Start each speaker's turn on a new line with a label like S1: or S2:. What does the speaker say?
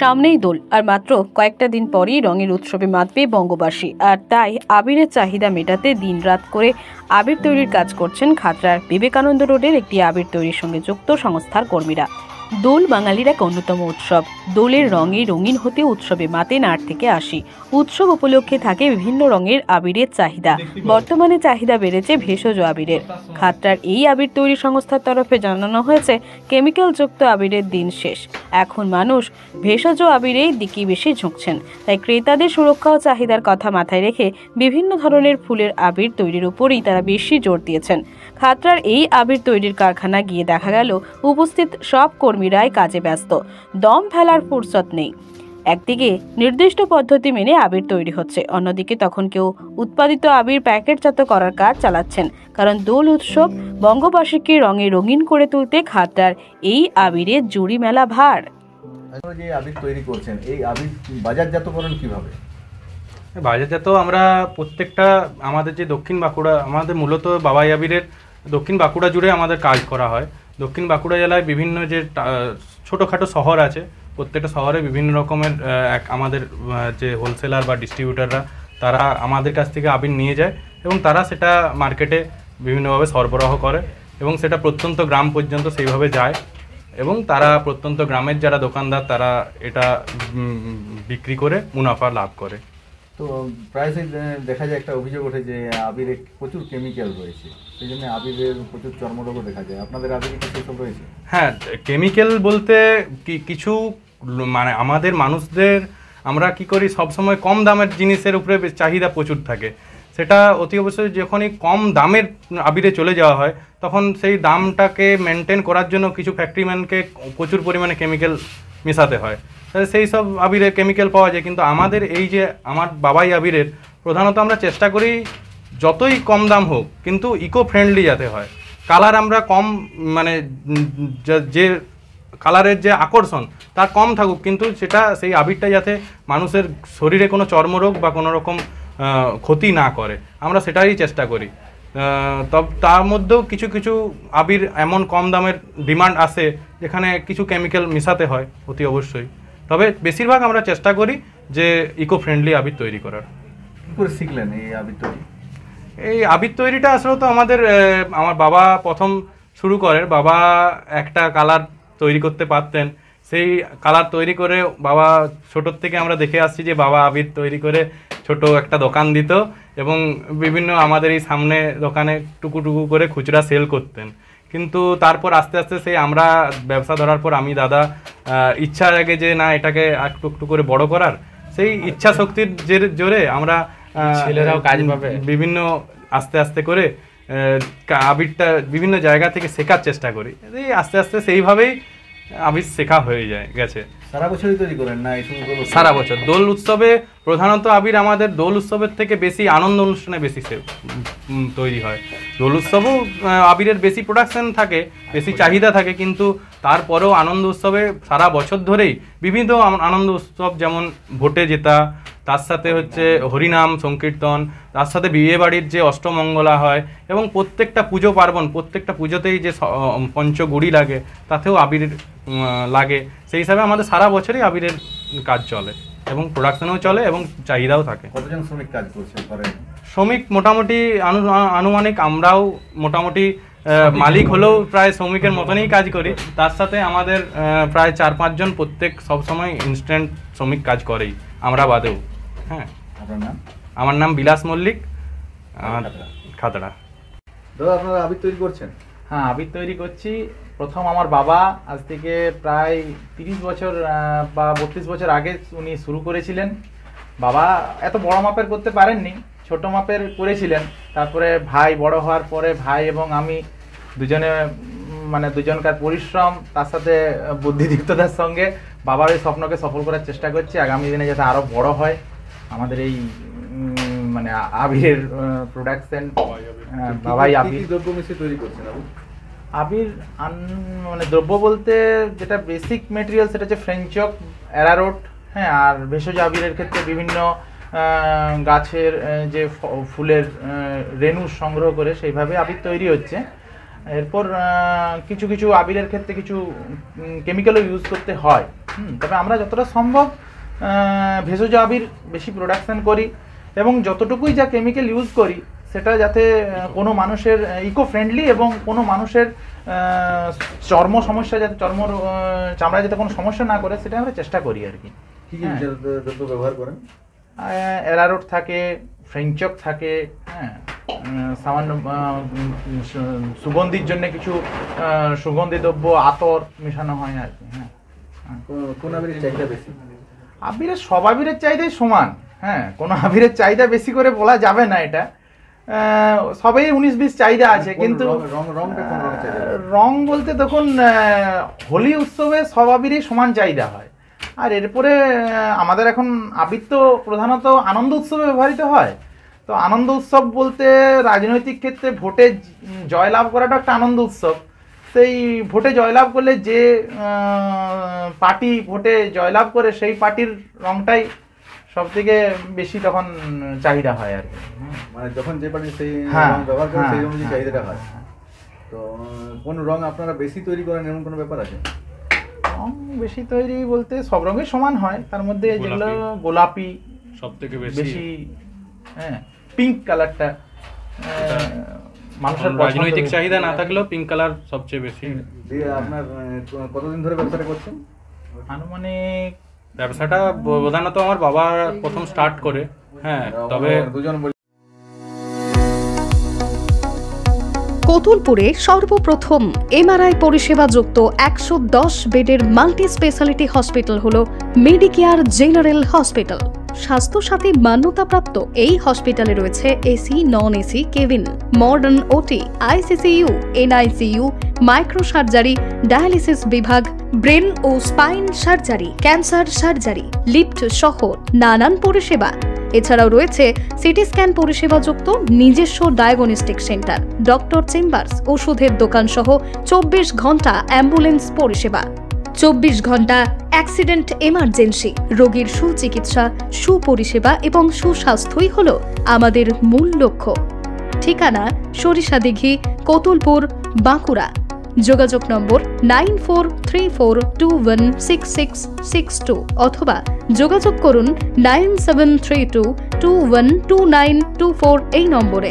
S1: সামনেই দোল আর মাত্র কয়েকটা দিন পরেই রঙের উৎসবে মাতবে বঙ্গবাসী। আর তাই আবিরের চাহিদা মেটাতে দিনরাত করে আবির তৈরির কাজ করছেন খাতড়ার বিবেকানন্দ রোডের একটি আবির তৈরির সঙ্গে যুক্ত সংস্থার কর্মীরা। দোল বাঙালির এক অন্যতম উৎসব। দোলের রঙে রঙিন হতে উৎসবে মাতেন ৮ থেকে ৮০। উৎসব উপলক্ষে থাকে বিভিন্ন রঙের আবিরের চাহিদা। বর্তমানে চাহিদা বেড়েছে ভেষজ আবিরের। খাতড়ার এই আবির তৈরি সংস্থার তরফে জানানো হয়েছে, কেমিক্যালযুক্ত আবিরের দিন শেষ। এখন মানুষ ভেষজ আবিরের দিকেই বেশি ঝুঁকছেন। তাই ক্রেতাদের সুরক্ষা ও চাহিদার কথা মাথায় রেখে বিভিন্ন ধরনের ফুলের আবির তৈরির উপরই তারা বেশি জোর দিয়েছেন। খাতড়ার এই আবির তৈরির কারখানা গিয়ে দেখা গেল উপস্থিত সব কর্মীরাই কাজে ব্যস্ত, দম ফেলার ফুরসত নেই। একদিকে নির্দিষ্ট পদ্ধতি মেনে আবির তৈরি হচ্ছে, অন্যদিকে তখন কেউ উৎপাদিত আবির প্যাকেটজাত করার কাজ চালাচ্ছেন। কারণ দোল উৎসব বঙ্গবাসীকে রঙে রঙিন করে তুলতে খাতড়ার এই আবিরের জুড়ি মেলা ভার।
S2: যে আবির তৈরি করছেন, এই আবির বাজারজাতকরণ কিভাবে?
S3: বাজারজাত আমরা প্রত্যেকটা আমাদের যে দক্ষিণ বাঁকুড়া, আমাদের মূলত বাবাই আবিরের দক্ষিণ বাঁকুড়া জুড়ে আমাদের কাজ করা হয়। দক্ষিণ বাঁকুড়া জেলায় বিভিন্ন যে ছোটোখাটো শহর আছে, প্রত্যেকটা শহরে বিভিন্ন রকমের আমাদের যে হোলসেলার বা ডিস্ট্রিবিউটাররা তারা আমাদের কাছ থেকে আবির নিয়ে যায় এবং তারা সেটা মার্কেটে বিভিন্নভাবে সরবরাহ করে এবং সেটা প্রত্যন্ত গ্রাম পর্যন্ত সেইভাবে যায় এবং তারা প্রত্যন্ত গ্রামের যারা দোকানদার তারা এটা বিক্রি করে মুনাফা লাভ করে।
S2: তো প্রায় দেখা যায় একটা অভিযোগ ওঠে যে আবিরে প্রচুর কেমিক্যাল রয়েছে, সেই জন্য আবিরের প্রচুর চর্মরোগও দেখা যায়। আপনাদের আবিরে কি সেসব রয়েছে?
S3: হ্যাঁ, কেমিক্যাল বলতে কিছু মানে আমাদের মানুষদের আমরা কি করি, সবসময় কম দামের জিনিসের উপরে চাহিদা প্রচুর থাকে। সেটা অতি অবশ্যই যখনই কম দামের আবিরে চলে যাওয়া হয় তখন সেই দামটাকে মেনটেন করার জন্য কিছু ফ্যাক্টরিম্যানকে প্রচুর পরিমাণে কেমিক্যাল মেশাতে হয়, সেই সব আবিরে কেমিক্যাল পাওয়া যায়। কিন্তু আমাদের এই যে আমার বাবাই আবিরের প্রধানত আমরা চেষ্টা করি যতই কম দাম হোক কিন্তু ইকো ফ্রেন্ডলি যাতে হয়। কালার আমরা কম, মানে যে কালারের যে আকর্ষণ তার কম থাকুক, কিন্তু সেটা সেই আবিরটা যাতে মানুষের শরীরে কোনো চর্মরোগ বা কোনো রকম ক্ষতি না করে, আমরা সেটারই চেষ্টা করি। তার মধ্যেও কিছু কিছু আবির এমন কম দামের ডিমান্ড আসে যেখানে কিছু কেমিক্যাল মেশাতে হয় অতি অবশ্যই। তবে বেশিরভাগ আমরা চেষ্টা করি যে ইকো ফ্রেন্ডলি আবির তৈরি করার।
S2: কী করে শিখলেন এই আবির তৈরি?
S3: এই আবির তৈরিটা আসলে তো আমার বাবা প্রথম শুরু করেন। বাবা একটা কালার তৈরি করতে পারতেন, সেই কালার তৈরি করে বাবা ছোটোর থেকে আমরা দেখে আসছি যে বাবা আবির তৈরি করে ছোট একটা দোকান দিত এবং বিভিন্ন আমাদের এই সামনে দোকানে টুকু টুকু করে খুচরা সেল করতেন। কিন্তু তারপর আস্তে আস্তে সেই আমরা ব্যবসা ধরার পর আমি দাদা ইচ্ছা লাগে যে না এটাকে একটু একটু করে বড় করার, সেই ইচ্ছা শক্তির জোরে আমরা ছেলেরাও কাজ পাবে বিভিন্ন আস্তে আস্তে করে আবিরটা বিভিন্ন জায়গা থেকে শেখার চেষ্টা করি। এই আস্তে আস্তে সেইভাবেই আবির শেখা হয়ে গেছে।
S2: সারা বছরই তৈরি করেন না? এই
S3: সারা বছর দোল উৎসবে প্রধানত আবির আমাদের দোল উৎসবের থেকে বেশি আনন্দ অনুষ্ঠানে বেশি তৈরি হয়। দোল উৎসবেও আবিরের বেশি প্রোডাকশন থাকে, বেশি চাহিদা থাকে, কিন্তু তারপরেও আনন্দ উৎসবে সারা বছর ধরেই বিভিন্ন আনন্দ উৎসব, যেমন ভোটে জেতা, তার সাথে হচ্ছে হরিনাম সংকীর্তন, তার সাথে বিয়ে বাড়ির যে অষ্টমঙ্গলা হয় এবং প্রত্যেকটা পুজো পার্বণ, প্রত্যেকটা পুজোতেই যে পঞ্চগুড়ি লাগে তাতেও আবির লাগে। সেই হিসাবে আমাদের সারা বছরই আবিরের কাজ চলে এবং প্রোডাকশনও চলে এবং চাহিদাও থাকে।
S2: কতজন শ্রমিক কাজ করছে?
S3: শ্রমিক মোটামুটি আনুমানিক আমরাও মোটামুটি মালিক হলেও প্রায় শ্রমিকের মতনই কাজ করি। তার সাথে আমাদের প্রায় ৪-৫ জন প্রত্যেক সবসময় ইনস্ট্যান্ট শ্রমিক কাজ করেই, আমরা বাদেও। হ্যাঁ, আমার নাম বিলাস মল্লিক, খাতড়া।
S2: দাদা, আপনারা আবির তৈরি করছেন?
S4: হ্যাঁ, আবির তৈরি করছি। প্রথম আমার বাবা আজ থেকে প্রায় 30 বছর বা 32 বছর আগে উনি শুরু করেছিলেন। বাবা এত বড় মাপের করতে পারেননি, ছোট মাপের করেছিলেন। তারপরে ভাই বড় হওয়ার পরে ভাই এবং আমি দুজনে, মানে দুজনকার পরিশ্রম তার সাথে বুদ্ধিদীপ্ততার সঙ্গে বাবার এই স্বপ্নকে সফল করার চেষ্টা করছি। আগামী দিনে যাতে আরও বড় হয় আমাদের এই মানে আবিরের প্রোডাকশন। বাবাই আবির
S2: দ্রব্য মিশিয়ে তৈরি করছেন?
S4: আবির মানে দ্রব্য বলতে যেটা বেসিক মেটেরিয়াল সেটা হচ্ছে ফ্রেঞ্চক, অ্যারারুট। হ্যাঁ, আর ভেষজ আবিরের ক্ষেত্রে বিভিন্ন গাছের যে ফুলের রেণু সংগ্রহ করে সেইভাবে আবির তৈরি হচ্ছে। এরপর কিছু কিছু আবিরের ক্ষেত্রে কিছু কেমিক্যালও ইউজ করতে হয়। তবে আমরা যতটা সম্ভব ভেষজ আবির বেশি প্রোডাকশন করি এবং যতটুকুই যা কেমিক্যাল ইউজ করি সেটা যাতে কোনো মানুষের ইকো ফ্রেন্ডলি এবং কোনো মানুষের চর্ম সমস্যা যাতে চামড়া যাতে কোনো সমস্যা না করে সেটা আমরা চেষ্টা করি আর কি।
S2: কি কি দ্রব্য ব্যবহার করেন?
S4: অ্যারারুট থাকে, ফ্রেঞ্চক থাকে, হ্যাঁ, সামান্য সুগন্ধির জন্য কিছু সুগন্ধি দ্রব্য আতর মেশানো হয় আর কি। হ্যাঁ,
S2: কোন আবিরের চাহিদা বেশি?
S4: আবিরের সব আবিরের চাহিদাই সমান। হ্যাঁ, কোনো আবিরের চাহিদা বেশি করে বলা যাবে না, এটা সবাই 19-20 চাহিদা আছে, কিন্তু রং বলতে দেখুন হোলি উৎসবে সব আবিরই সমান চাহিদা হয়। আর এরপরে আমাদের এখন আবির তো প্রধানত আনন্দ উৎসবে ব্যবহৃত হয়। তো আনন্দ উৎসব বলতে রাজনৈতিক ক্ষেত্রে ভোটে জয়লাভ করাটা একটা আনন্দ উৎসব। সেই ভোটে জয়লাভ করলে যে পার্টি ভোটে জয়লাভ করে সেই পার্টির রংটাই সব থেকে বেশি তখন চাহিদা হয় আর কি।
S2: মানে যখন যে পার্টি সেই রং ব্যবহার করে সেই অনুযায়ী চাহিদাটা হয়। তো কোন রং আপনারা বেশি তৈরি করেন এমন কোনো ব্যাপার আছে?
S4: রং বেশি তৈরি বলতে সব রঙই সমান হয়, তার মধ্যে যেগুলো গোলাপি
S3: সব থেকে
S4: বেশি, হ্যাঁ, পিঙ্ক কালারটা মানুষের
S3: রাজনৈতিক চাহিদা না থাকলেও পিঙ্ক কালার সবচেয়ে বেশি।
S2: আপনার কতদিন ধরে ব্যবসাটা করছেন?
S4: আনুমানিক
S3: ব্যবসাটা প্রধানত আমার বাবা প্রথম স্টার্ট করে। হ্যাঁ, তবে
S2: দুজন
S1: কতুলপুরে সর্বপ্রথম এমআরআই পরিষেবা যুক্ত 110 বেডের মাল্টি স্পেশালিটি হসপিটাল হলো মেডিকেয়ার জেনারেল হসপিটাল। স্বাস্থ্যসাথী মান্যতাপ্রাপ্ত এই হসপিটালে রয়েছে AC, non AC cabin, modern OT, ICCU, NICU, micro surgery, dialysis বিভাগ, ব্রেন ও spine surgery, cancer surgery, lift সহ নানান পরিষেবা। এছাড়াও রয়েছে সিটি স্ক্যান পরিষেবা যুক্ত নিজস্ব ডায়াগনস্টিক সেন্টার, ডক্টর চেম্বার্স, ওষুধের দোকান সহ 24 ঘন্টা অ্যাম্বুলেন্স পরিষেবা। 24 ঘন্টা অ্যাক্সিডেন্ট এমার্জেন্সি, রোগীর সুচিকিৎসা, সুপরিষেবা এবং সুস্বাস্থ্যই হল আমাদের মূল লক্ষ্য। ঠিকানা সরিষাদিঘি, কতুলপুর, বাঁকুড়া। যোগাযোগ নম্বর 9434216662 অথবা যোগাযোগ করুন 9732212924 এই নম্বরে।